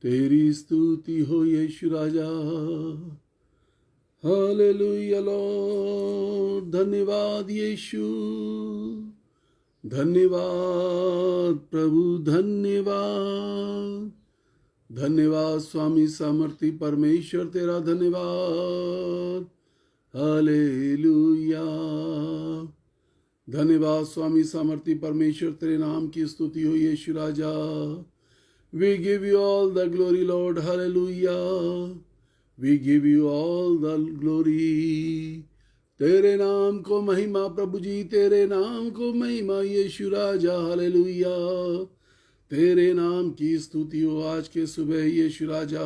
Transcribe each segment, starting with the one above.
तेरी स्तुति हो यीशु राजा। हालेलुया लॉर्ड, धन्यवाद यीशु, धन्यवाद प्रभु, धन्यवाद, धन्यवाद स्वामी सामर्थी परमेश्वर तेरा धन्यवाद। हालेलुया, धन्यवाद स्वामी सामर्थी परमेश्वर तेरे नाम की स्तुति हो यीशु राजा। We give you all the glory Lord, hallelujah, we give you all the glory। तेरे नाम को महिमा प्रभु जी, तेरे नाम को महिमा यीशु राजा, हालेलुया। तेरे नाम की स्तुति हो आज के सुबह यीशु राजा।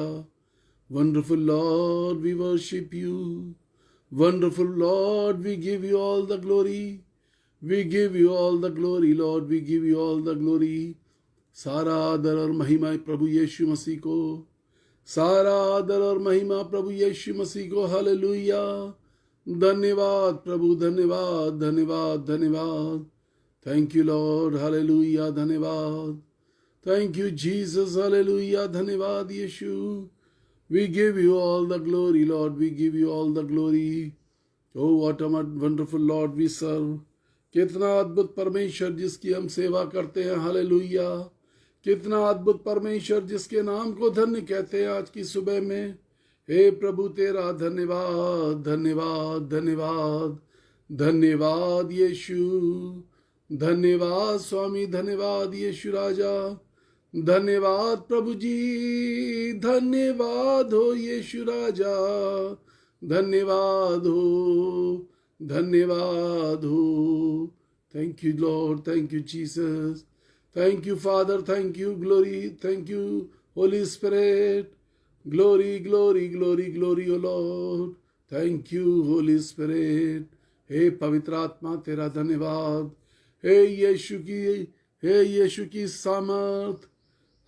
Wonderful Lord we worship you, wonderful Lord we give you all the glory, we give you all the glory Lord, we give you all the glory. सारा आदर और महिमा प्रभु यीशु मसीह को, सारा आदर और महिमा प्रभु यीशु मसीह को, हालेलुया। धन्यवाद प्रभु, धन्यवाद धन्यवाद धन्यवाद। थैंक यू लॉर्ड, हालेलुया, धन्यवाद। थैंक यू जीसस, हालेलुया, धन्यवाद Yeshu. We give you all the glory Lord, we give you all the glory. Oh what a wonderful Lord we serve. कितना अद्भुत परमेश्वर जिसकी हम सेवा करते हैं, हालेलुया। कितना अद्भुत परमेश्वर जिसके नाम को धन्य कहते हैं आज की सुबह में। हे प्रभु तेरा धन्यवाद धन्यवाद धन्यवाद धन्यवाद यीशु, धन्यवाद स्वामी, धन्यवाद यीशु राजा। धन्यवाद प्रभु जी, धन्यवाद हो यीशु राजा, धन्यवाद हो, धन्यवाद हो। Thank you Lord, thank you Jesus, thank you Father, thank you glory, thank you Holy Spirit, glory glory glory glory O Lord, thank you Holy Spirit। हे पवित्र आत्मा तेरा धन्यवाद। हे यीशु की सामर्थ,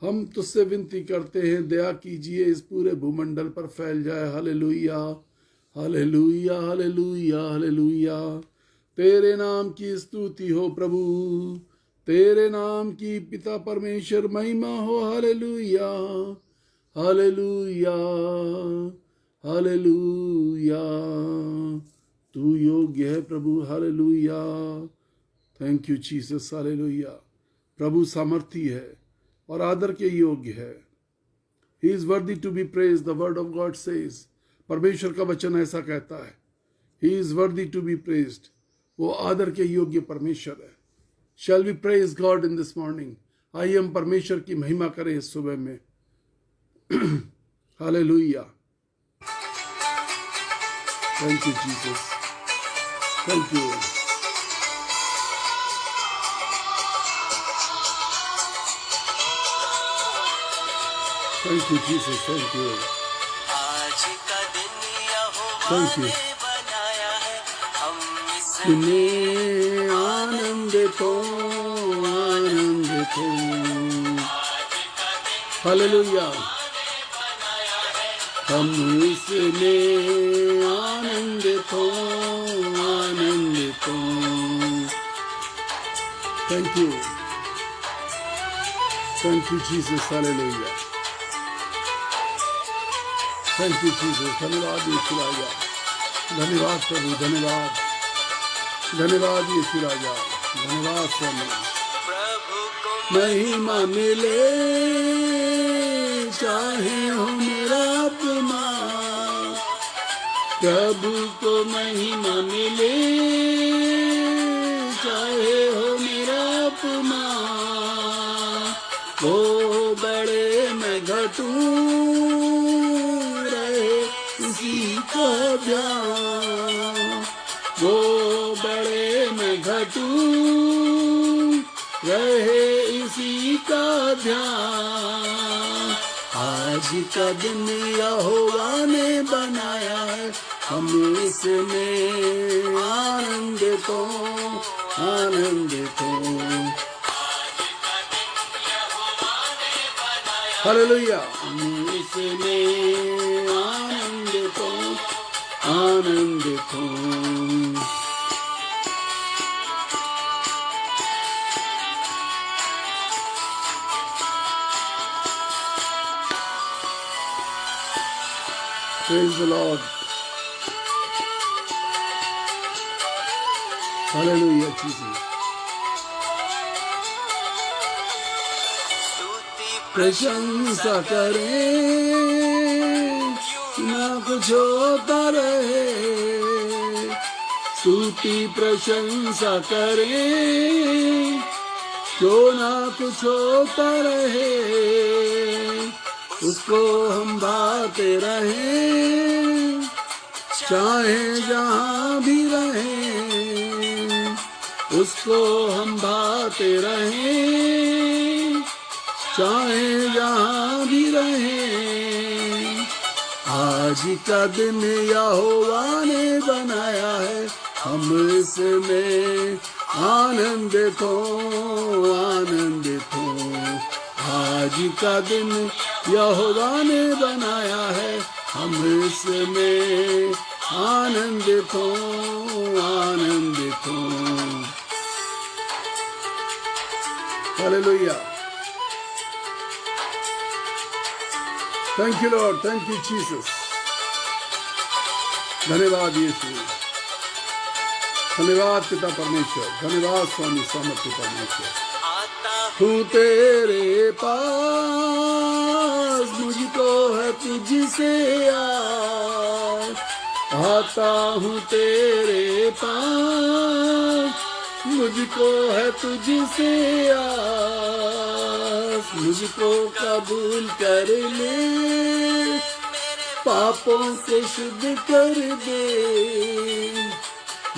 हम तुझसे विनती करते हैं, दया कीजिए इस पूरे भूमंडल पर फैल जाए। Hallelujah hallelujah hallelujah hallelujah. तेरे नाम की स्तुति हो प्रभु, तेरे नाम की पिता परमेश्वर महिमा हो। Hallelujah hallelujah hallelujah. तू योग्य है प्रभु, hallelujah. Thank you Jesus, hallelujah. प्रभु सामर्थी है और आदर के योग्य है। He is worthy to be praise, the word of God says. परमेश्वर का वचन ऐसा कहता है, he is worthy to be praised. वो आदर के योग्य परमेश्वर है। Shall we praise God in this morning? आइए हम परमेश्वर की महिमा करें इस सुबह में। Hallelujah. Thank you Jesus, thank you. Thank you Jesus, thank you. आज का दिन थैंक यहोवा यू। ने बनाया है, हम तुम्हें आनंदित हो, आनंदित हो। हालेलुया। हम इसमें आनंदित हो, आनंदित हो। Thank you Jesus, hallelujah. Thank you Jesus, धन्यवाद यीशु राजा, धन्यवाद प्रभु, धन्यवाद धन्यवाद यीशु राजा, धन्यवाद स्वामी। प्रभु को महिमा मिले चाहे हो मेरा अपमान, प्रभु को महिमा मिले चाहे हो मेरा अपमान। वो बड़े मैं घटूं रहे उसी का ध्यान, वो बड़े मैं घटूं रहे इसी का ध्यान। आज का दिन यहोवा ने बनाया है, हम इसमें आनंदित हो, आनंदित हो। हालेलुया। हम इसमें आनंदित हो, आनंदित हो। Praise the Lord. Hallelujah, Jesus. स्तुति प्रशंसा करें, ना कुछ होता रहे। स्तुति प्रशंसा करें, क्यों ना कुछ होता रहे। उसको हम भाते रहें, चाहे जहाँ भी रहें। उसको हम भाते रहें, चाहे जहाँ भी रहें। आज का दिन यहोवा ने बनाया है, हम इसमें आनंदित हो, आनंदित हो। आज का दिन यहोवा ने बनाया है, हम इसमें आनंदित हो, आनंदित हो। Hallelujah. Thank you Lord, thank you Jesus. धन्यवाद यीशु, धन्यवाद पिता परमेश्वर, धन्यवाद स्वामी सामर्थ्य परमेश्वर। आता हूँ तेरे पास, मुझको है तुझसे आस। आता हूँ तेरे पास, मुझको है तुझसे आस। मुझको कबूल कर ले, पापों से शुद्ध कर दे।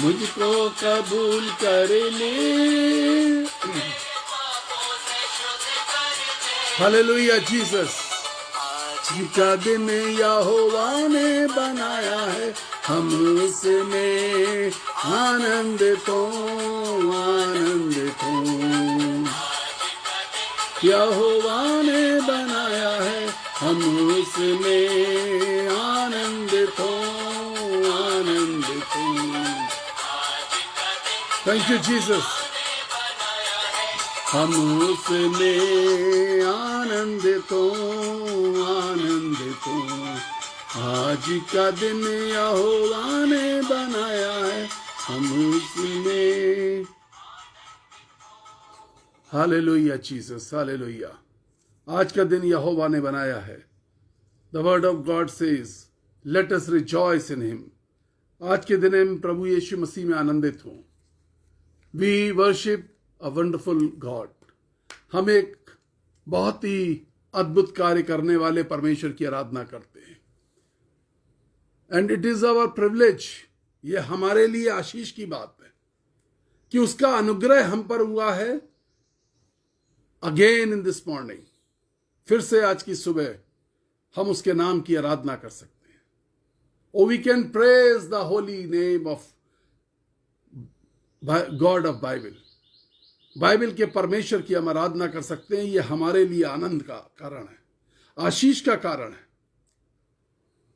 मुझको कबूल कर ले। Hallelujah Jesus. आज का दिन यहोवा ने बनाया है, हम उसमें आनंदित हो, आनंदित हो। यहोवा ने बनाया है, हम उसमें आनंदित हो, आनंदित हो। Thank you Jesus. हम उसमें आनंदित हो, आनंदित हो। आज का दिन यहोवा ने बनाया है, हम उसमें। Hallelujah Jesus, hallelujah. आज का दिन यहोवा ने बनाया है। The word of God says, let us rejoice in him. आज के दिन हम प्रभु यीशु मसीह में आनंदित हों। We worship a wonderful God. हम एक बहुत ही अद्भुत कार्य करने वाले परमेश्वर की आराधना करते हैं। And it is our privilege, ये हमारे लिए आशीष की बात है कि उसका अनुग्रह हम पर हुआ है। अगेन इन दिस मॉर्निंग, फिर से आज की सुबह हम उसके नाम की आराधना कर सकते हैं। O we can praise the holy name of God of Bible. Bible के परमेश्वर की हम आराधना कर सकते हैं। ये हमारे लिए आनंद का कारण है, आशीष का कारण है।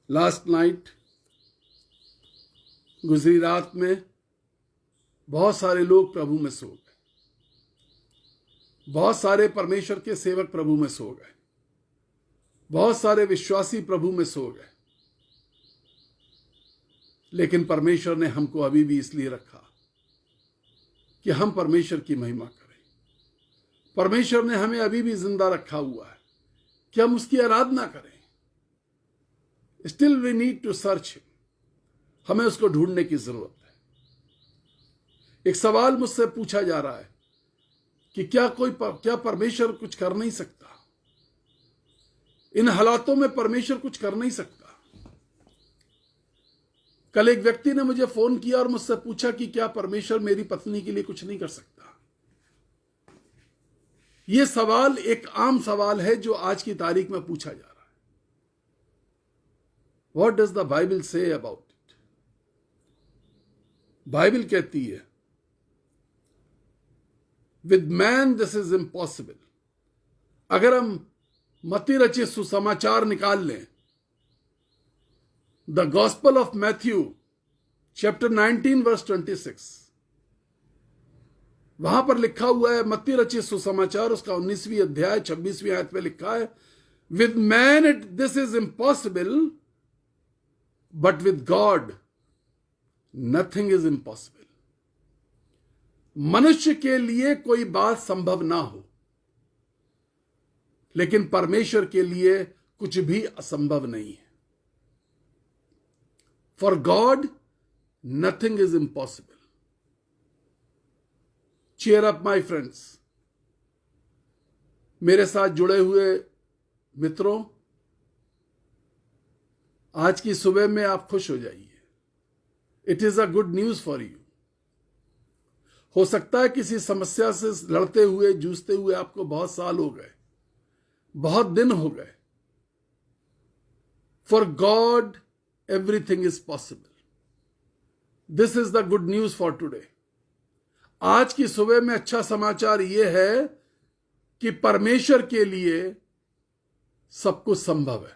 लास्ट नाइट, गुजरी रात में बहुत सारे लोग प्रभु में सो गए। बहुत सारे परमेश्वर के सेवक प्रभु में सो गए। बहुत सारे विश्वासी प्रभु में सो गए। लेकिन परमेश्वर ने हमको अभी भी इसलिए रखा कि हम परमेश्वर की महिमा करें। परमेश्वर ने हमें अभी भी जिंदा रखा हुआ है कि हम उसकी आराधना करें। Still we need to search him. हमें उसको ढूंढने की जरूरत है। एक सवाल मुझसे पूछा जा रहा है कि क्या परमेश्वर कुछ कर नहीं सकता? इन हालातों में परमेश्वर कुछ कर नहीं सकता? कल एक व्यक्ति ने मुझे फोन किया और मुझसे पूछा कि क्या परमेश्वर मेरी पत्नी के लिए कुछ नहीं कर सकता? यह सवाल एक आम सवाल है जो आज की तारीख में पूछा जा रहा है। What does the Bible say about it? Bible कहती है, with man this is impossible. अगर हम मत्ती रचित सुसमाचार निकाल लें, the gospel of Matthew chapter 19 verse 26, वहां पर लिखा हुआ है, मत्ती रचित सुसमाचार उसका 19वीं अध्याय 26वीं आयत में लिखा है, with man it this is impossible but with God nothing is impossible. मनुष्य के लिए कोई बात संभव ना हो, लेकिन परमेश्वर के लिए कुछ भी असंभव नहीं है। For God nothing is impossible. Cheer up my friends. मेरे साथ जुड़े हुए मित्रों, आज की सुबह में आप खुश हो जाइए। It is a good news for you. हो सकता है किसी समस्या से लड़ते हुए, जूझते हुए आपको बहुत साल हो गए, बहुत दिन हो गए। For God everything is possible. This is the good news for today. आज की सुबह में अच्छा समाचार यह है कि परमेश्वर के लिए सब कुछ संभव है।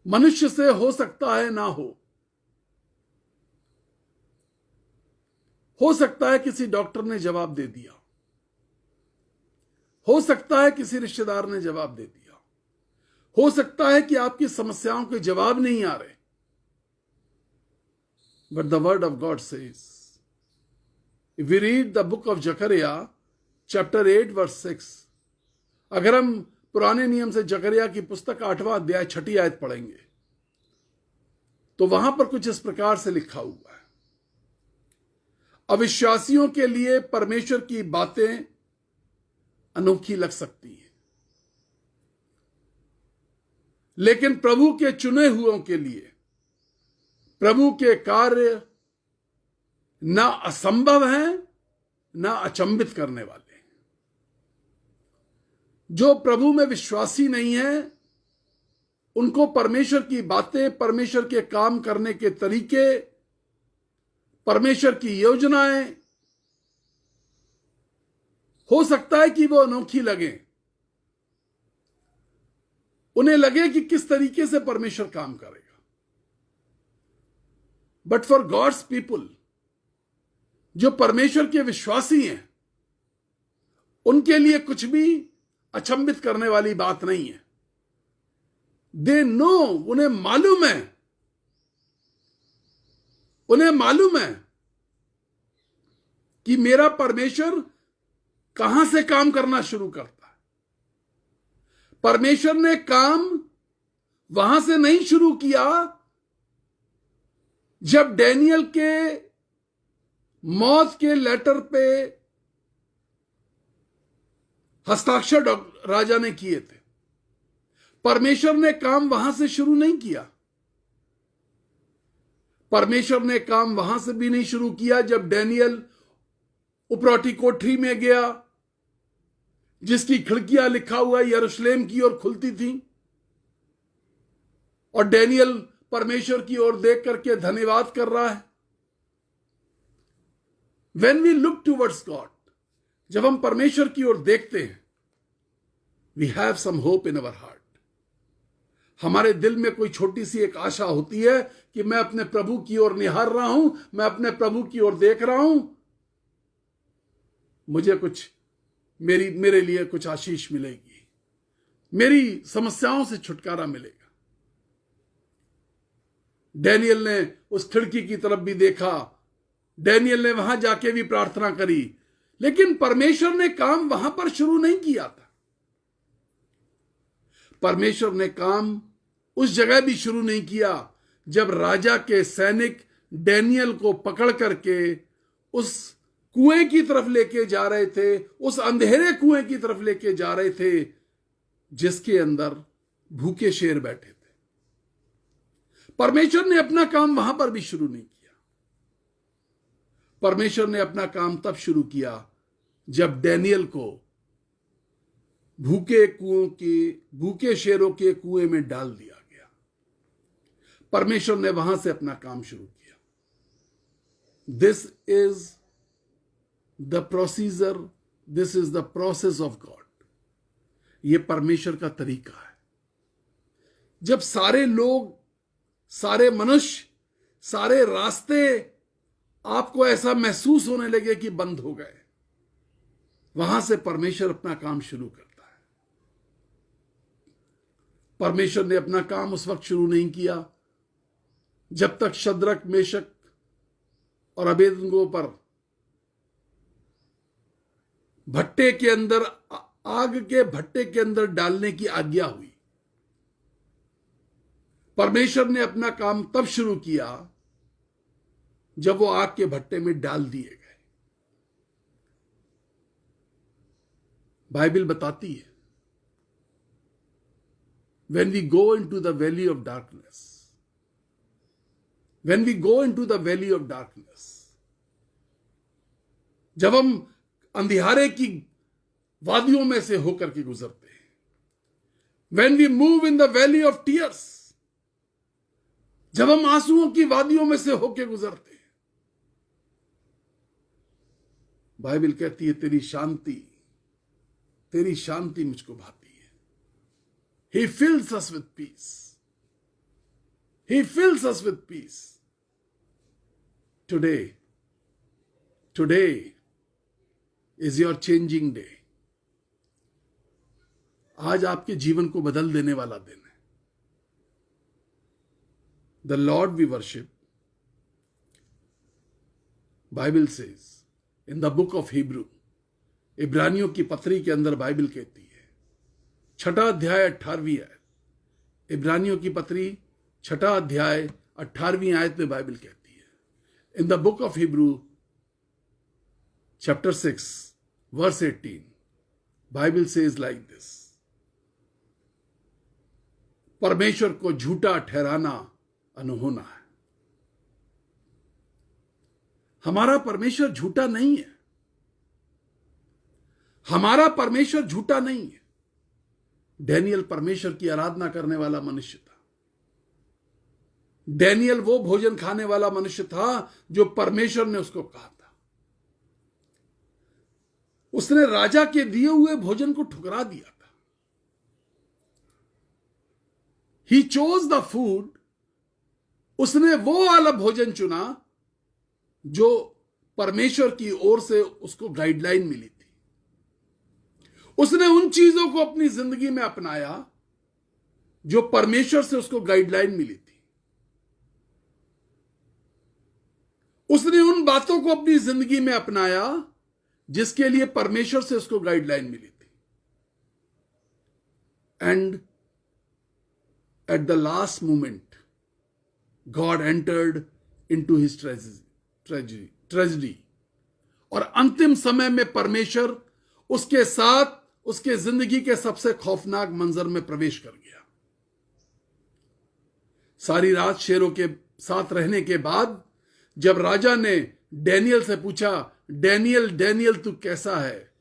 मनुष्य से हो सकता है ना हो सकता है किसी डॉक्टर ने जवाब दे दिया, हो सकता है किसी रिश्तेदार ने जवाब दे दिया, हो सकता है कि आपकी समस्याओं के जवाब नहीं आ रहे। But the word of God says, if we read the book of Zechariah chapter 8 verse 6, अगर हम पुराने नियम से जकरिया की पुस्तक 8वां अध्याय 6 आयत पढ़ेंगे तो वहां पर कुछ इस प्रकार से लिखा हुआ है, अविश्वासियों के लिए परमेश्वर की बातें अनोखी लग सकती हैं, लेकिन प्रभु के चुने हुओं के लिए प्रभु के कार्य ना असंभव हैं ना अचंभित करने वाले। जो प्रभु में विश्वासी नहीं है, उनको परमेश्वर की बातें, परमेश्वर के काम करने के तरीके, परमेश्वर की योजनाएं हो सकता है कि वो अनोखी लगे, उन्हें लगे कि किस तरीके से परमेश्वर काम करेगा। बट फॉर गॉड्स पीपुल, जो परमेश्वर के विश्वासी हैं, उनके लिए कुछ भी अचंभित करने वाली बात नहीं है। दे नो, उन्हें मालूम है कि मेरा परमेश्वर कहां से काम करना शुरू करता है। परमेश्वर ने काम वहां से नहीं शुरू किया जब डैनियल के मौत के लेटर पे हस्ताक्षर राजा ने किए थे। परमेश्वर ने काम वहां से शुरू नहीं किया। परमेश्वर ने काम वहां से भी नहीं शुरू किया जब डैनियल उपरौठी कोठरी में गया, जिसकी खिड़कियां लिखा हुआ यरूशलेम की ओर खुलती थी, और डैनियल परमेश्वर की ओर देख करके धन्यवाद कर रहा है। When we look towards God, जब हम परमेश्वर की ओर देखते हैं, we have some hope in our heart. हमारे दिल में कोई छोटी सी एक आशा होती है कि मैं अपने प्रभु की ओर निहार रहा हूं, मैं अपने प्रभु की ओर देख रहा हूं, मुझे कुछ मेरे लिए कुछ आशीष मिलेगी, मेरी समस्याओं से छुटकारा मिलेगा। डैनियल ने उस खिड़की की तरफ भी देखा, डैनियल ने वहां जाके भी प्रार्थना करी, लेकिन परमेश्वर ने काम वहां पर शुरू नहीं किया था। परमेश्वर ने काम उस जगह भी शुरू नहीं किया जब राजा के सैनिक डैनियल को पकड़ करके उस कुएं की तरफ लेके जा रहे थे, उस अंधेरे कुएं की तरफ लेके जा रहे थे जिसके अंदर भूखे शेर बैठे थे। परमेश्वर ने अपना काम वहां पर भी शुरू नहीं किया। परमेश्वर ने अपना काम तब शुरू किया जब डैनियल को भूखे शेरों के कुएं में डाल दिया गया। परमेश्वर ने वहां से अपना काम शुरू किया। This is the procedure, this is the process of God. यह परमेश्वर का तरीका है। जब सारे लोग, सारे मनुष्य, सारे रास्ते आपको ऐसा महसूस होने लगे कि बंद हो गए, वहां से परमेश्वर अपना काम शुरू करता है। परमेश्वर ने अपना काम उस वक्त शुरू नहीं किया जब तक शद्रक, मेशक और अबेदनगो पर भट्टे के अंदर, आग के भट्टे के अंदर डालने की आज्ञा हुई। परमेश्वर ने अपना काम तब शुरू किया जब वो आग के भट्टे में डाल दिए गए। बाइबल बताती है, when we go into the valley of darkness, when we go into the valley of darkness, जब हम अंधियारे की वादियों में से होकर के गुजरते हैं, when we move in the valley of tears, जब हम आंसुओं की वादियों में से होकर गुजरते हैं, बाइबल कहती है तेरी शांति मुझको भाती है। He fills us with peace. He fills us with peace. Today is your changing day. आज आपके जीवन को बदल देने वाला दिन है। The Lord we worship, Bible says in the book of Hebrew, इब्रानियों की पत्री के अंदर बाइबल कहती है, 6 अध्याय 18वीं आयत, इब्रानियों की पत्री 6 अध्याय 18वीं आयत में बाइबल कहती है, in the book of Hebrew chapter 6 verse 18, Bible says like this, परमेश्वर को झूठा ठहराना अनहोना है। हमारा परमेश्वर झूठा नहीं है। हमारा परमेश्वर झूठा नहीं है। डैनियल परमेश्वर की आराधना करने वाला मनुष्य था। डैनियल वो भोजन खाने वाला मनुष्य था जो परमेश्वर ने उसको कहा था। उसने राजा के दिए हुए भोजन को ठुकरा दिया था। ही चोज द फूड, उसने वो वाला भोजन चुना जो परमेश्वर की ओर से उसको गाइडलाइन मिली थी। उसने उन चीजों को अपनी जिंदगी में अपनाया जो परमेश्वर से उसको गाइडलाइन मिली थी। उसने उन बातों को अपनी जिंदगी में अपनाया जिसके लिए परमेश्वर से उसको गाइडलाइन मिली थी। And at the last moment God entered into his tragedy, और अंतिम समय में परमेश्वर उसके साथ उसके जिंदगी के सबसे खौफनाक मंजर में प्रवेश कर गया। सारी रात शेरों के साथ रहने के बाद जब राजा ने डैनियल से पूछा, डैनियल डैनियल तू कैसा है,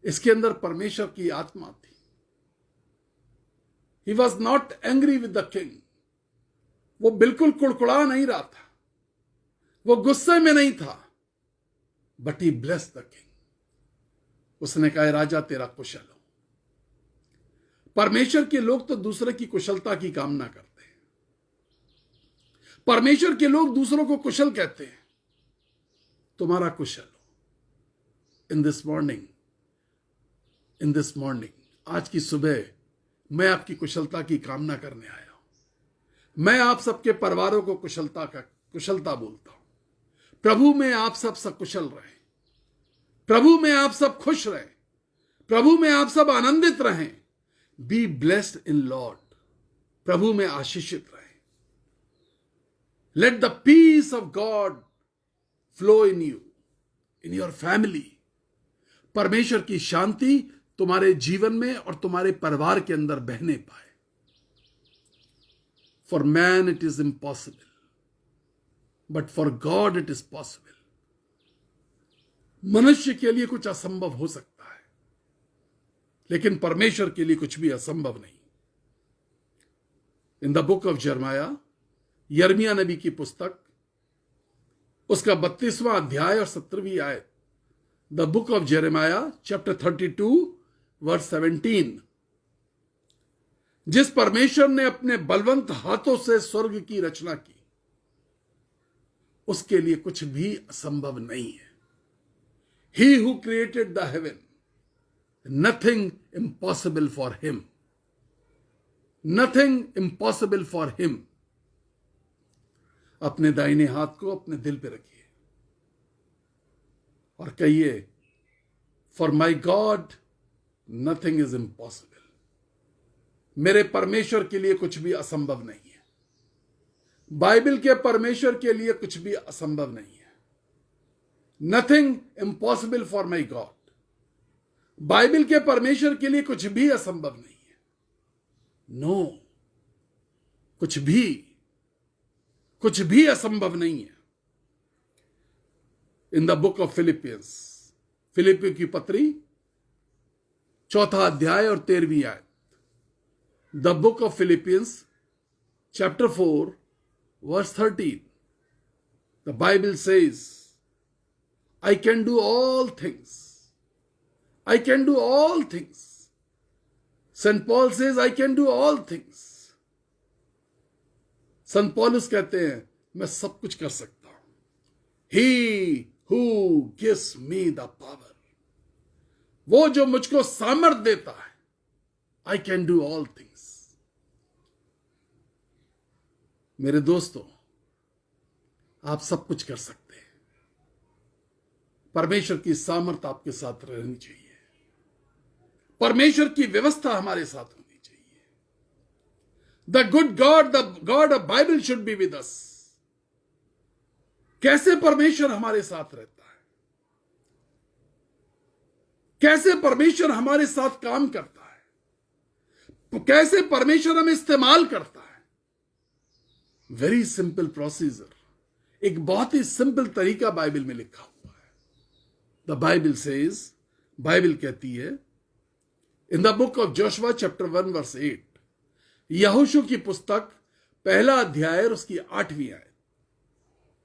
इसके अंदर परमेश्वर की आत्मा थी। He was not angry with the king, वो बिल्कुल कुड़कुड़ा नहीं रहा था, वो गुस्से में नहीं था, but he blessed the king. उसने कहा, राजा तेरा कुशल हो। परमेश्वर के लोग तो दूसरे की कुशलता की कामना करते हैं। परमेश्वर के लोग दूसरों को कुशल कहते हैं। तुम्हारा कुशल हो। इन दिस मॉर्निंग, आज की सुबह मैं आपकी कुशलता की कामना करने आया हूं। मैं आप सबके परिवारों को कुशलता बोलता हूं। प्रभु में आप सब सकुशल रहें। प्रभु में आप सब खुश रहें। प्रभु में आप सब आनंदित रहें। Be blessed in Lord. प्रभु में आशीषित रहें। Let the peace of God flow in you, in your family. परमेश्वर की शांति तुम्हारे जीवन में और तुम्हारे परिवार के अंदर बहने पाए। For man it is impossible, but for God it is possible. मनुष्य के लिए कुछ असंभव हो सकता है, लेकिन परमेश्वर के लिए कुछ भी असंभव नहीं। इन द बुक ऑफ यिर्मयाह नबी की पुस्तक, उसका 32वां अध्याय और 17वीं आयत, द बुक ऑफ यिर्मयाह चैप्टर 32 वर्स 17, जिस परमेश्वर ने अपने बलवंत हाथों से स्वर्ग की रचना की, उसके लिए कुछ भी असंभव नहीं है। He who created the heaven, nothing impossible for him. Nothing impossible for him. अपने दाहिने हाथ को अपने दिल पे रखिए और कहिए, for my God nothing is impossible. मेरे परमेश्वर के लिए कुछ भी असंभव नहीं है। बाइबल के परमेश्वर के लिए कुछ भी असंभव नहीं है। Nothing impossible for my God. Bible के परमेश्वर के लिए कुछ भी असंभव नहीं है। नो, कुछ भी असंभव नहीं है। In the book of Philippians, फिलिपियों की पत्री 4 अध्याय और 13वीं आयत। The book of Philippians chapter 4 verse 13, the Bible says, I can do all things. I can do all things. St. Paul says, I can do all things. संत पौलुस कहते हैं, मैं सब कुछ कर सकता हूं। He who gives me the power. वो जो मुझको सामर्थ देता है, I can do all things. मेरे दोस्तों, आप सब कुछ कर सकते हैं। परमेश्वर की सामर्थ आपके साथ रहनी चाहिए। परमेश्वर की व्यवस्था हमारे साथ होनी चाहिए। The good God, the God of Bible should be with us. कैसे परमेश्वर हमारे साथ रहता है, कैसे परमेश्वर हमारे साथ काम करता है, कैसे परमेश्वर हमें इस्तेमाल करता है। वेरी सिंपल प्रोसीजर, एक बहुत ही सिंपल तरीका बाइबल में लिखा हुआ है। द बाइबल सेज, बाइबल कहती है in the book of Joshua chapter 1 verse 8, यहोशू की पुस्तक 1 अध्याय और उसकी 8वीं आयत।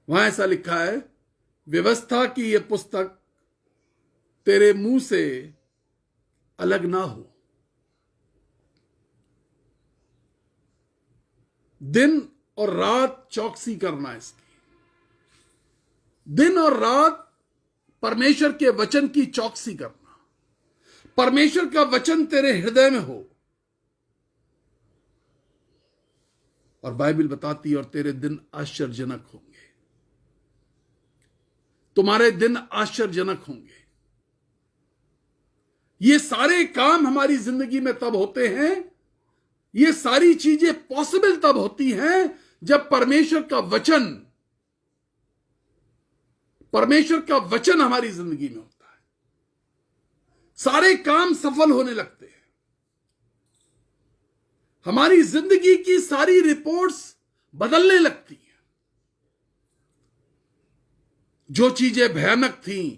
वहां ऐसा लिखा है, व्यवस्था की यह पुस्तक तेरे मुंह से अलग ना हो, दिन और रात चौकसी करना इसकी। दिन और रात परमेश्वर के वचन की चौकसी करना। परमेश्वर का वचन तेरे हृदय में हो। और बाइबल बताती है, और तेरे दिन आश्चर्यजनक होंगे। तुम्हारे दिन आश्चर्यजनक होंगे। ये सारे काम हमारी जिंदगी में तब होते हैं, ये सारी चीजें पॉसिबल तब होती हैं जब परमेश्वर का वचन हमारी जिंदगी में होता है। सारे काम सफल होने लगते हैं। हमारी जिंदगी की सारी रिपोर्ट्स बदलने लगती हैं। जो चीजें भयानक थीं,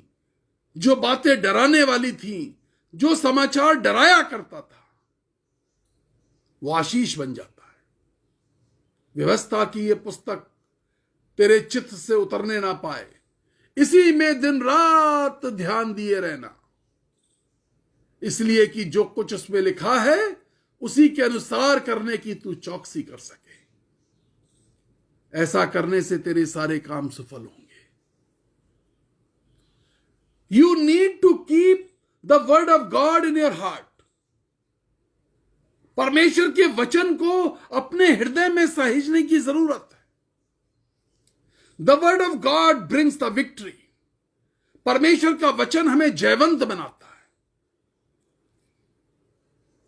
जो बातें डराने वाली थीं, जो समाचार डराया करता था, वो आशीष बन जाता है। व्यवस्था की यह पुस्तक तेरे चित्त से उतरने ना पाए, इसी में दिन रात ध्यान दिए रहना, इसलिए कि जो कुछ उसमें लिखा है उसी के अनुसार करने की तू चौकसी कर सके। ऐसा करने से तेरे सारे काम सफल होंगे। You need to keep the word of God in your heart. परमेश्वर के वचन को अपने हृदय में सहेजने की जरूरत है। The word of God brings the victory. परमेश्वर का वचन हमें जयवंत बनाता है।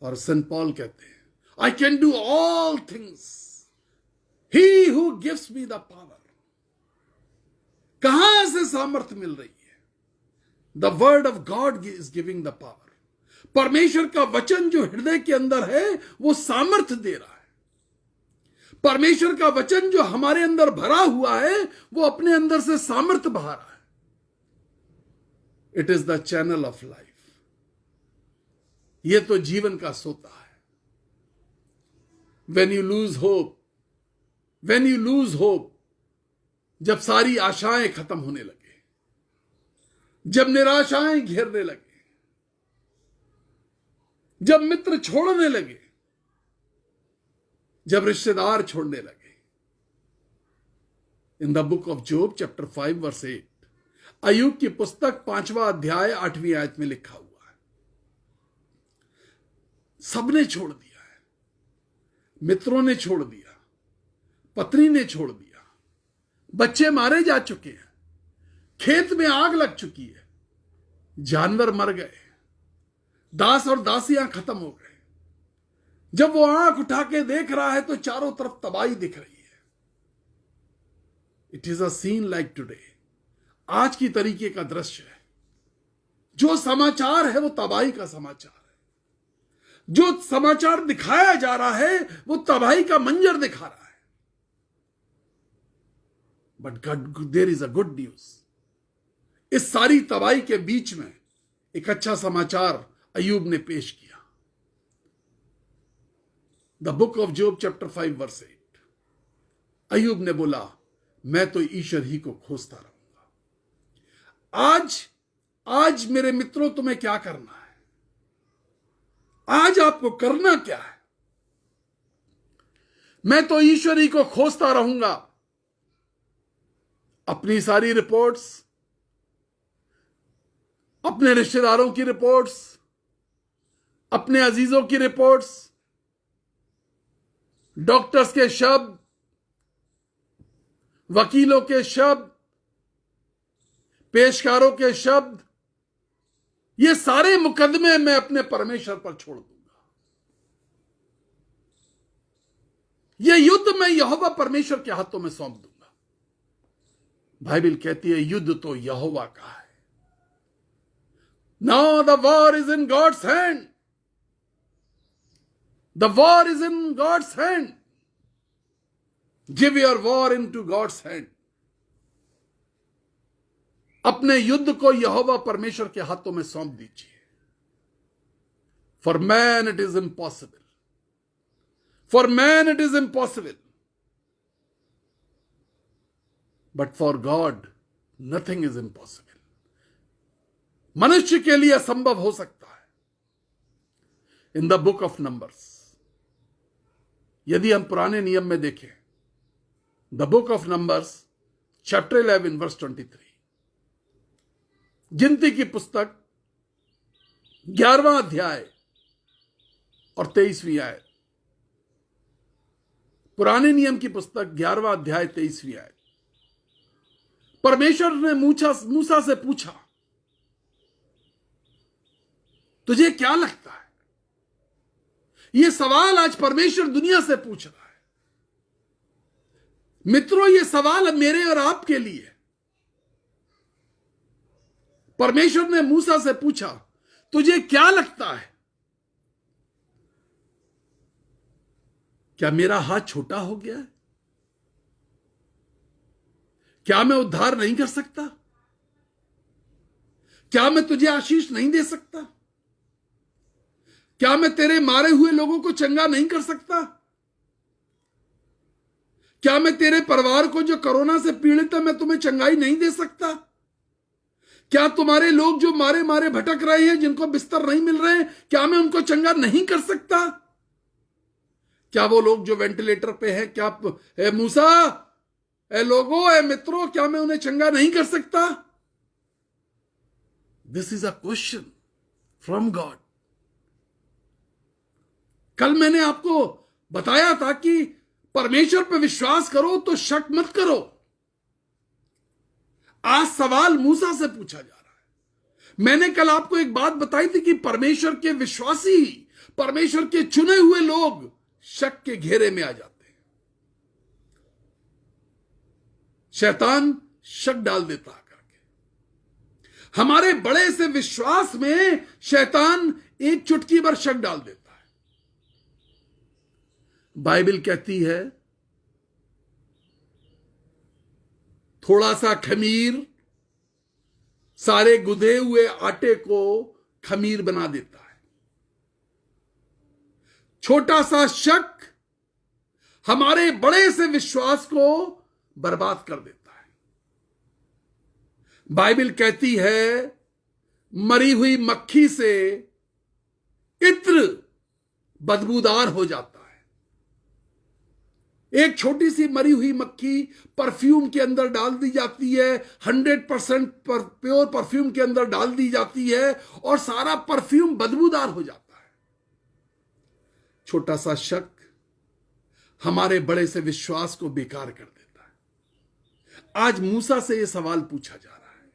और सेंट पॉल कहते हैं, I can do all things he who gives me the power. कहां से सामर्थ्य मिल रही है? The word of God is giving the power. परमेश्वर का वचन जो हृदय के अंदर है वो सामर्थ्य दे रहा है। परमेश्वर का वचन जो हमारे अंदर भरा हुआ है वो अपने अंदर से सामर्थ्य बहा रहा है। It is the channel of life. ये तो जीवन का सोता है। When you lose hope, जब सारी आशाएं खत्म होने लगे, जब निराशाएं घेरने लगे, जब मित्र छोड़ने लगे, जब रिश्तेदार छोड़ने लगे। In the book of Job chapter 5 verse 8, अय्यूब की पुस्तक 5वां अध्याय 8वीं आयत में लिखा हुआ है, सबने छोड़ दिया है, मित्रों ने छोड़ दिया, पत्नी ने छोड़ दिया, बच्चे मारे जा चुके हैं, खेत में आग लग चुकी है, जानवर मर गए, दास और दासियां खत्म हो गए। जब वो आंख उठा के देख रहा है तो चारों तरफ तबाही दिख रही है। It is a scene like today. आज की तरीके का दृश्य है। जो समाचार है वो तबाही का समाचार है। जो समाचार दिखाया जा रहा है वो तबाही का मंजर दिखा रहा है। But there is a good news. इस सारी तबाही के बीच में एक अच्छा समाचार अय्यूब ने पेश किया। The book of Job chapter 5 verse 8। अय्यूब ने बोला, मैं तो ईश्वर ही को खोजता रहूंगा। आज मेरे मित्रों तुम्हें क्या करना है? आज आपको करना क्या है? मैं तो ईश्वर ही को खोजता रहूंगा। अपनी सारी रिपोर्ट्स, अपने रिश्तेदारों की रिपोर्ट्स, अपने अजीजों की रिपोर्ट्स, डॉक्टर्स के शब्द, वकीलों के शब्द, पेशकारों के शब्द, ये सारे मुकदमे मैं अपने परमेश्वर पर छोड़ दूंगा। ये युद्ध मैं यहोवा परमेश्वर के हाथों में सौंप दूंगा। बाइबल कहती है युद्ध तो यहोवा का है। Now the war is in God's hand. The war is in God's hand. Give your war into God's hand. अपने युद्ध को यहोवा परमेश्वर के हाथों में सौंप दीजिए। For man it is impossible. For man it is impossible. But for God nothing is impossible. मनुष्य के लिए असंभव हो सकता है। In the book of Numbers, यदि हम पुराने नियम में देखें, the book of Numbers chapter 11 verse 23, गिनती की पुस्तक 11वां अध्याय और 23वीं आयत। पुराने नियम की पुस्तक 11वां अध्याय 23वीं आयत। परमेश्वर ने मूसा से पूछा, तुझे क्या लगता है? यह सवाल आज परमेश्वर दुनिया से पूछ रहा है। मित्रों, यह सवाल मेरे और आपके लिए। परमेश्वर ने मूसा से पूछा, तुझे क्या लगता है? क्या मेरा हाथ छोटा हो गया है? क्या मैं उद्धार नहीं कर सकता? क्या मैं तुझे आशीष नहीं दे सकता? क्या मैं तेरे मारे हुए लोगों को चंगा नहीं कर सकता? क्या मैं तेरे परिवार को जो कोरोना से पीड़ित है, मैं तुम्हें चंगाई नहीं दे सकता? क्या तुम्हारे लोग जो मारे मारे भटक रहे हैं, जिनको बिस्तर नहीं मिल रहे हैं, क्या मैं उनको चंगा नहीं कर सकता? क्या वो लोग जो वेंटिलेटर पे हैं, क्या मूसा, लोगों, मित्रों, क्या मैं उन्हें चंगा नहीं कर सकता? This is a question from God. कल मैंने आपको बताया था कि परमेश्वर पर विश्वास करो तो शक मत करो। आज सवाल मूसा से पूछा जा रहा है। मैंने कल आपको एक बात बताई थी कि परमेश्वर के विश्वासी, परमेश्वर के चुने हुए लोग शक के घेरे में आ जाते हैं। शैतान शक डाल देता है करके। हमारे बड़े से विश्वास में शैतान एक चुटकी भर शक डाल देता है। बाइबल कहती है, थोड़ा सा खमीर सारे गुदे हुए आटे को खमीर बना देता है। छोटा सा शक हमारे बड़े से विश्वास को बर्बाद कर देता है। बाइबल कहती है, मरी हुई मक्खी से इत्र बदबूदार हो जाता है। एक छोटी सी मरी हुई मक्खी परफ्यूम के अंदर डाल दी जाती है, 100% प्योर परफ्यूम के अंदर डाल दी जाती है और सारा परफ्यूम बदबूदार हो जाता है। छोटा सा शक हमारे बड़े से विश्वास को बेकार कर देता है। आज मूसा से यह सवाल पूछा जा रहा है।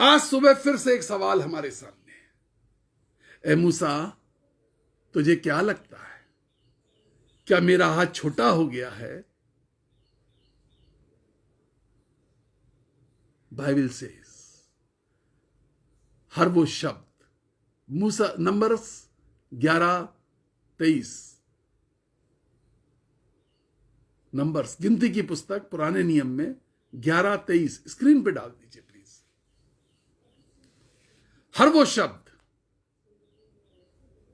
आज सुबह फिर से एक सवाल हमारे सामने है। ए मूसा, तुझे क्या लगता है, क्या मेरा हाथ छोटा हो गया है? बाइबल सेज हर वो शब्द, मूसा, नंबर्स 11:23, नंबर्स गिनती की पुस्तक पुराने नियम में 11:23, स्क्रीन पे डाल दीजिए प्लीज। हर वो शब्द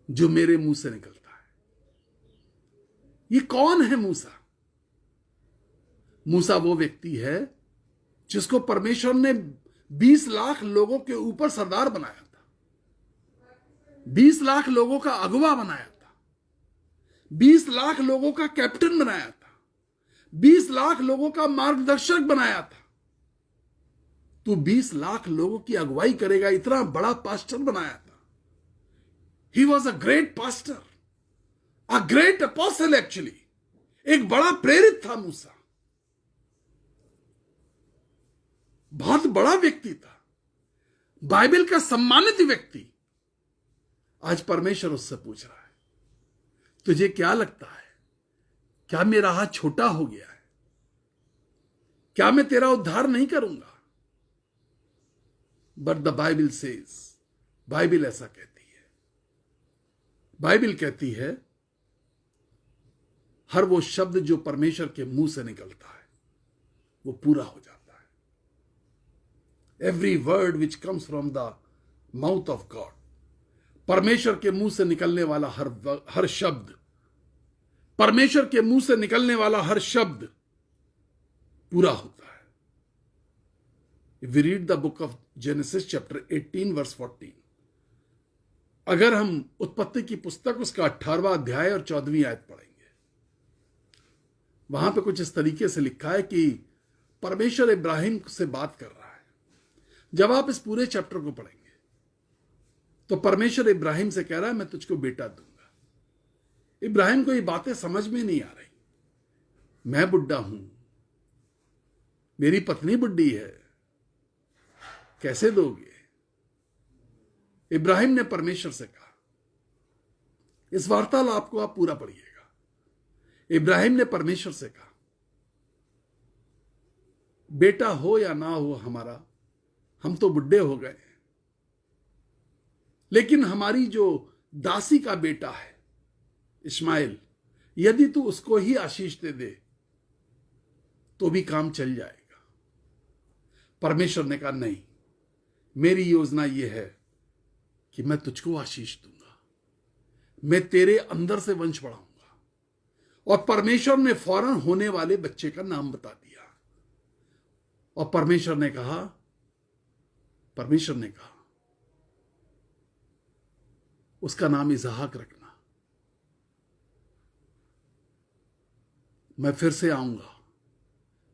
जो मेरे मुंह से निकलता है। ये कौन है मूसा? मूसा वो व्यक्ति है जिसको परमेश्वर ने 20 लाख लोगों के ऊपर सरदार बनाया था, 20 लाख लोगों का अगुवा बनाया था, 20 लाख लोगों का कैप्टन बनाया था, 20 लाख लोगों का मार्गदर्शक बनाया था। तू 20 लाख लोगों की अगुवाई करेगा, इतना बड़ा पास्टर बनाया था। He was a great pastor, a great apostle actually. एक बड़ा प्रेरित था मूसा, बहुत बड़ा व्यक्ति था, बाइबल का सम्मानित व्यक्ति। आज परमेश्वर उससे पूछ रहा है, तुझे क्या लगता है, क्या मेरा हाथ छोटा हो गया है? क्या मैं तेरा उद्धार नहीं करूंगा? But the Bible says, Bible ऐसा कहती है, बाइबल कहती है हर वो शब्द जो परमेश्वर के मुंह से निकलता है वो पूरा हो जाता है। Every word which comes from the mouth of God, परमेश्वर के मुंह से निकलने वाला हर शब्द, परमेश्वर के मुंह से निकलने वाला हर शब्द पूरा होता है। If we read the book of Genesis chapter 18 verse 14, अगर हम उत्पत्ति की पुस्तक उसका 18वां अध्याय और 14वीं आयत पढ़ेंगे, वहां पे कुछ इस तरीके से लिखा है कि परमेश्वर इब्राहिम से बात कर रहा है। जब आप इस पूरे चैप्टर को पढ़ेंगे तो परमेश्वर इब्राहिम से कह रहा है मैं तुझको बेटा दूंगा। इब्राहिम को ये बातें समझ में नहीं आ रही। मैं बुढ़ा हूं, मेरी पत्नी बुढ़ी है, कैसे दोगे? इब्राहिम ने परमेश्वर से कहा, इस वार्तालाप को आप पूरा पढ़िएगा। इब्राहिम ने परमेश्वर से कहा, बेटा हो या ना हो हमारा, हम तो बुढ़े हो गए, लेकिन हमारी जो दासी का बेटा है इस्माइल, यदि तू उसको ही आशीष दे दे तो भी काम चल जाएगा। परमेश्वर ने कहा नहीं, मेरी योजना यह है कि मैं तुझको आशीष दूंगा, मैं तेरे अंदर से वंश बढ़ाऊंगा। और परमेश्वर ने फौरन होने वाले बच्चे का नाम बता दिया। और परमेश्वर ने कहा उसका नाम इसहाक रखना। मैं फिर से आऊंगा,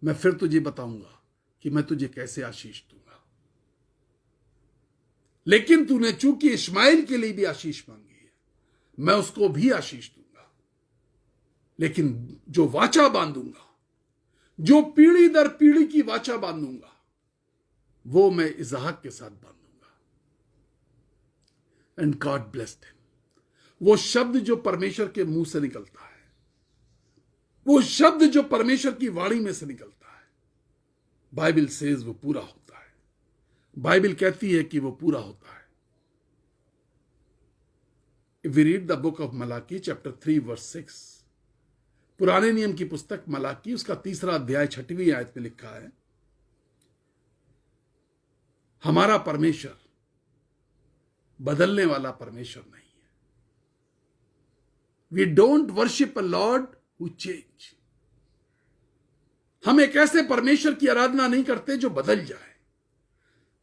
मैं फिर तुझे बताऊंगा कि मैं तुझे कैसे आशीष दूंगा। लेकिन तूने चूंकि इस्माइल के लिए भी आशीष मांगी है, मैं उसको भी आशीष दूंगा। लेकिन जो वाचा बांधूंगा, जो पीढ़ी दर पीढ़ी की वाचा बांधूंगा, वो मैं इसहाक के साथ बांधूंगा। And God blessed him. वो शब्द जो परमेश्वर के मुंह से निकलता है, वो शब्द जो परमेश्वर की वाणी में से निकलता है, बाइबल सेज वो पूरा होता है। बाइबल कहती है कि वो पूरा होता है। If we read the book of Malachi chapter 3 verse 6, पुराने नियम की पुस्तक मलाकी उसका 3रा अध्याय 6वीं आयत में लिखा है, हमारा परमेश्वर बदलने वाला परमेश्वर नहीं है। We don't worship a lord who change. हम एक ऐसे परमेश्वर की आराधना नहीं करते जो बदल जाए,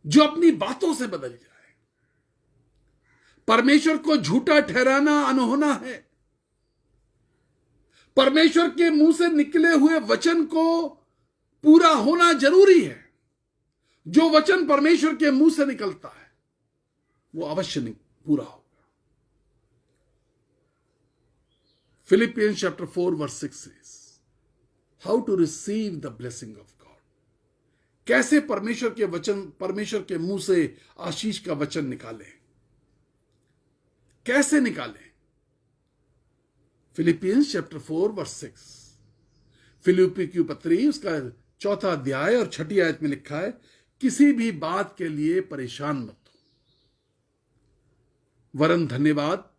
जो अपनी बातों से बदल जाए। परमेश्वर को झूठा ठहराना अनहोना है। परमेश्वर के मुंह से निकले हुए वचन को पूरा होना जरूरी है। जो वचन परमेश्वर के मुंह से निकलता है वो अवश्य पूरा होगा। Philippians chapter 4 verse 6 says, how to receive the blessing of God. कैसे परमेश्वर के मुंह से आशीष का वचन निकालें, कैसे निकालें? फिलिपियंस चैप्टर 4 वर्स 6, फिलिप्पी की पत्री उसका 4 अध्याय और 6 आयत में लिखा है, किसी भी बात के लिए परेशान मत हो, वरन धन्यवाद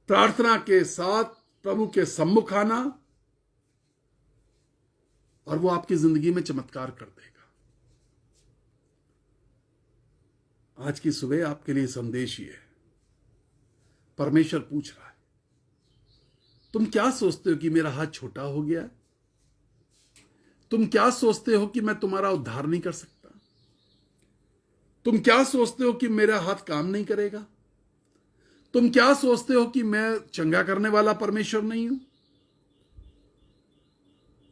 प्रार्थना के साथ प्रभु के सम्मुख आना, और वो आपकी जिंदगी में चमत्कार कर देगा। आज की सुबह आपके लिए संदेश ये है। परमेश्वर पूछ रहा है, तुम क्या सोचते हो कि मेरा हाथ छोटा हो गया है? तुम क्या सोचते हो कि मैं तुम्हारा उद्धार नहीं कर सकता? तुम क्या सोचते हो कि मेरा हाथ काम नहीं करेगा? तुम क्या सोचते हो कि मैं चंगा करने वाला परमेश्वर नहीं हूं?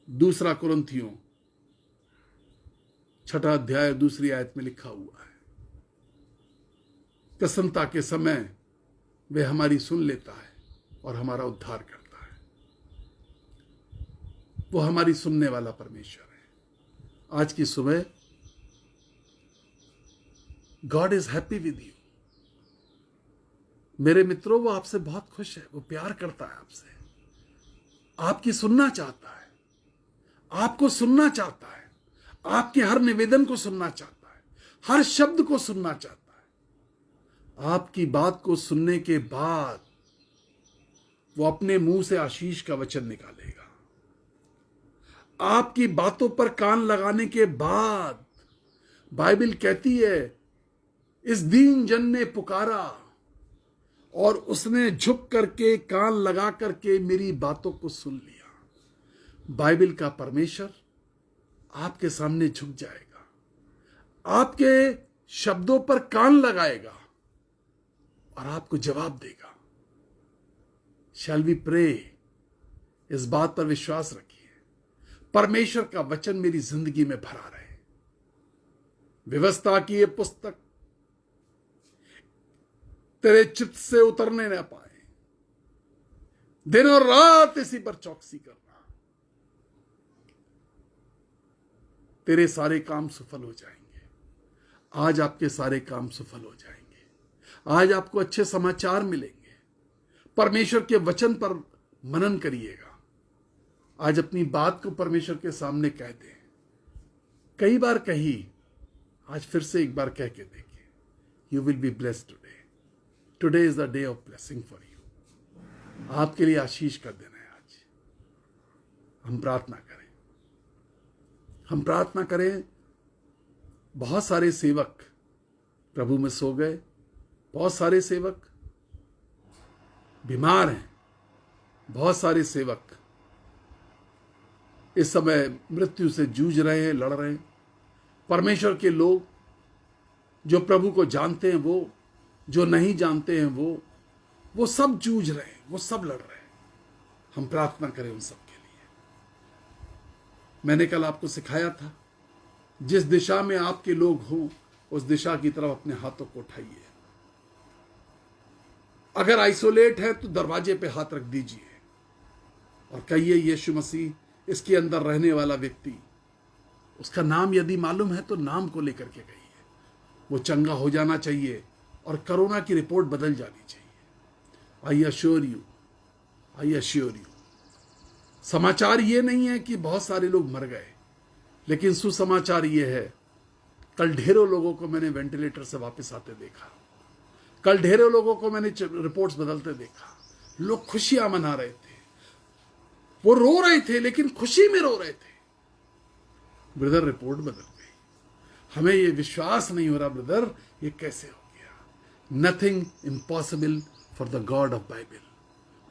2 कुरिन्थियों 6 अध्याय 2 आयत में लिखा हुआ है, प्रसन्नता के समय वे हमारी सुन लेता है और हमारा उद्धार करता है। वो हमारी सुनने वाला परमेश्वर है। आज की सुबह God is happy with you. मेरे मित्रों, वो आपसे बहुत खुश है, वो प्यार करता है आपसे, आपकी सुनना चाहता है, आपको सुनना चाहता है, आपके हर निवेदन को सुनना चाहता है, हर शब्द को सुनना चाहता है। आपकी बात को सुनने के बाद वो अपने मुंह से आशीष का वचन निकालेगा। आपकी बातों पर कान लगाने के बाद बाइबल कहती है, इस दीन जन ने पुकारा और उसने झुक करके कान लगा करके मेरी बातों को सुन लिया। बाइबल का परमेश्वर आपके सामने झुक जाएगा, आपके शब्दों पर कान लगाएगा और आपको जवाब देगा। Shall we pray? इस बात पर विश्वास रखिए, परमेश्वर का वचन मेरी जिंदगी में भरा रहे। व्यवस्था की ये पुस्तक तेरे चित्त से उतरने न पाए, दिन और रात इसी पर चौकसी करना। तेरे सारे काम सफल हो जाएंगे। आज आपके सारे काम सफल हो जाएंगे। आज आपको अच्छे समाचार मिलेंगे। परमेश्वर के वचन पर मनन करिएगा। आज अपनी बात को परमेश्वर के सामने कह दे। कई बार कही, आज फिर से एक बार कह के देखिए, you will be blessed today. Today is the day of blessing for you. आपके लिए आशीष का दिन है आज। हम प्रार्थना करें, हम प्रार्थना करें। बहुत सारे सेवक प्रभु में सो गए, बहुत सारे सेवक बीमार हैं, बहुत सारे सेवक इस समय मृत्यु से जूझ रहे हैं, लड़ रहे हैं। परमेश्वर के लोग जो प्रभु को जानते हैं, वो जो नहीं जानते हैं, वो सब जूझ रहे हैं, वो सब लड़ रहे हैं। हम प्रार्थना करें उन सब के लिए। मैंने कल आपको सिखाया था, जिस दिशा में आपके लोग हों उस दिशा की तरफ अपने हाथों को उठाइए। अगर आइसोलेट है तो दरवाजे पे हाथ रख दीजिए और कहिए, यीशु मसीह, इसके अंदर रहने वाला व्यक्ति, उसका नाम यदि मालूम है तो नाम को लेकर के कहिए, वो चंगा हो जाना चाहिए और कोरोना की रिपोर्ट बदल जानी चाहिए। I assure you, I assure you. समाचार ये नहीं है कि बहुत सारे लोग मर गए, लेकिन सुसमाचार ये है, कल ढेरों लोगों को मैंने वेंटिलेटर से वापस आते देखा। कल ढेरों लोगों को मैंने रिपोर्ट्स बदलते देखा। लोग खुशियां मना रहे थे, वो रो रहे थे लेकिन खुशी में रो रहे थे। ब्रदर, रिपोर्ट बदल गई। हमें ये विश्वास नहीं हो रहा, ब्रदर, ये कैसे हो गया? Nothing impossible for the God of Bible.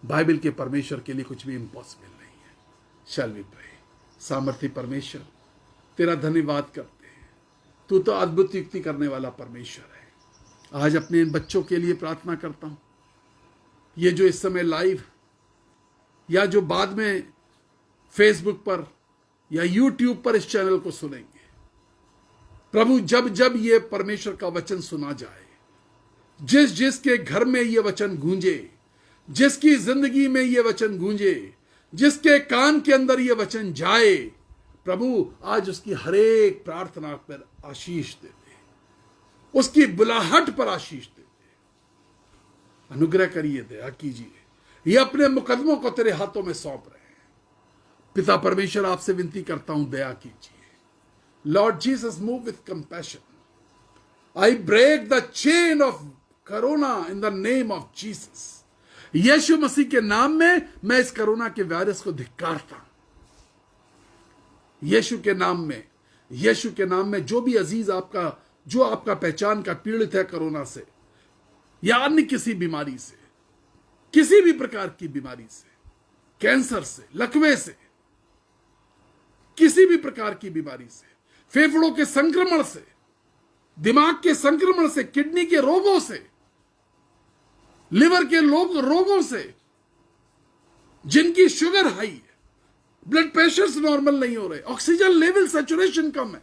Bible के परमेश्वर के लिए कुछ भी इम्पॉसिबल नहीं है। Shall we pray? सामर्थी परमेश्वर, तेरा धन्यवाद करते हैं। तू तो अद्भुत युक्ति करने वाला परमेश्वर है। आज अपने इन बच्चों के लिए प्रार्थना करता हूं, ये जो इस समय लाइव या जो बाद में फेसबुक पर या यूट्यूब पर इस चैनल को सुनेंगे, प्रभु, जब जब ये परमेश्वर का वचन सुना जाए, जिस जिस के घर में ये वचन गूंजे, जिसकी जिंदगी में ये वचन गूंजे, जिसके कान के अंदर ये वचन जाए, प्रभु आज उसकी हर एक प्रार्थना पर आशीष दे दे, उसकी बुलाहट पर आशीष दे दे। अनुग्रह करिए, दया कीजिए। ये अपने मुकदमों को तेरे हाथों में सौंप रहे हैं। पिता परमेश्वर, आपसे विनती करता हूं, दया कीजिए। Lord Jesus, move with compassion. I break the chain of corona in the name of Jesus. Yeshu मसीह के नाम में मैं इस कोरोना के वायरस को धिक्कारता हूं। यीशु के नाम में, यीशु के नाम में जो भी अजीज आपका, जो आपका पहचान का पीड़ित है कोरोना से या अन्य किसी बीमारी से, किसी भी प्रकार की बीमारी से, कैंसर से, लकवे से, किसी भी प्रकार की बीमारी से, फेफड़ों के संक्रमण से, दिमाग के संक्रमण से, किडनी के रोगों से, लिवर के रोगों से, जिनकी शुगर हाई है, ब्लड प्रेशर नॉर्मल नहीं हो रहे, ऑक्सीजन लेवल सैचुरेशन कम है,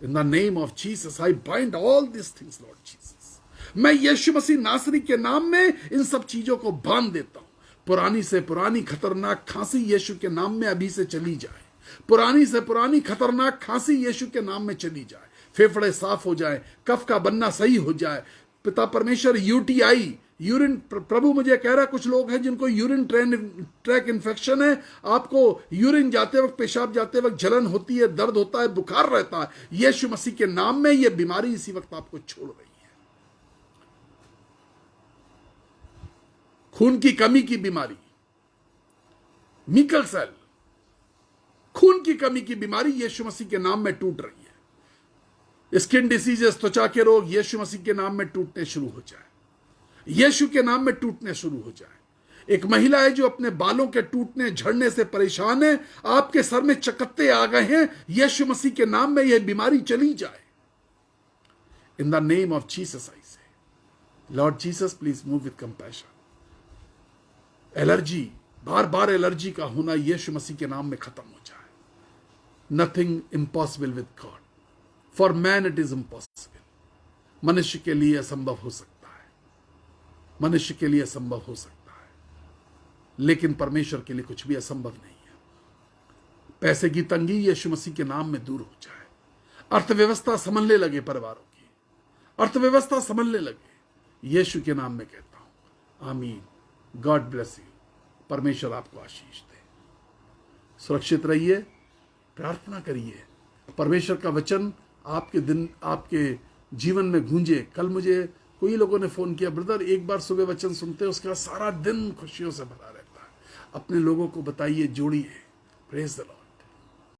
in the name of Jesus I bind all this things Lord Jesus. मैं यीशु मसीह नासरी के नाम में इन सब चीजों को बांध देता हूं। पुरानी से पुरानी खतरनाक खांसी यीशु के नाम में अभी से चली जाए। पुरानी से पुरानी खतरनाक खांसी यीशु के नाम में चली जाए। फेफड़े साफ हो जाए, कफ का बनना सही हो जाए। पिता परमेश्वर, यूटीआई, यूरिन, प्रभु मुझे कह रहा है कुछ लोग हैं जिनको यूरिन ट्रैक इन्फेक्शन है। आपको यूरिन जाते वक्त, पेशाब जाते वक्त जलन होती है, दर्द होता है, बुखार रहता है। यीशु मसीह के नाम में यह बीमारी इसी वक्त आपको छोड़ रही है। खून की कमी की बीमारी, मिकल सेल, खून की कमी की बीमारी यीशु मसीह के नाम में टूट रही है। स्किन डिसीजेस, त्वचा के रोग यीशु मसीह के नाम में टूटने शुरू हो जाए, यीशु के नाम में टूटने शुरू हो जाए। एक महिला है जो अपने बालों के टूटने झड़ने से परेशान है, आपके सर में चकत्ते आ गए हैं, यीशु मसीह के नाम में यह बीमारी चली जाए। In the name of Jesus I say, Lord Jesus please move with compassion. Allergy, बार बार एलर्जी का होना यीशु मसीह के नाम में खत्म हो जाए। Nothing impossible with God, for man it is impossible. मनुष्य के लिए असंभव हो सकता है, मनुष्य के लिए असंभव हो सकता है, लेकिन परमेश्वर के लिए कुछ भी असंभव नहीं है। पैसे की तंगी यीशु मसीह के नाम में दूर हो जाए। अर्थव्यवस्था संभलने लगे, परिवारों की अर्थव्यवस्था संभलने लगे, यीशु के नाम में कहता हूं, आमीन। God bless you. परमेश्वर आपको आशीष दे। सुरक्षित रहिए, प्रार्थना करिए, परमेश्वर का वचन आपके दिन, आपके जीवन में गूंजे। कल मुझे कोई लोगों ने फोन किया, ब्रदर एक बार सुबह वचन सुनते हैं, उसके बाद सारा दिन खुशियों से भरा रहता है। अपने लोगों को बताइए, जोड़िए। Praise the Lord.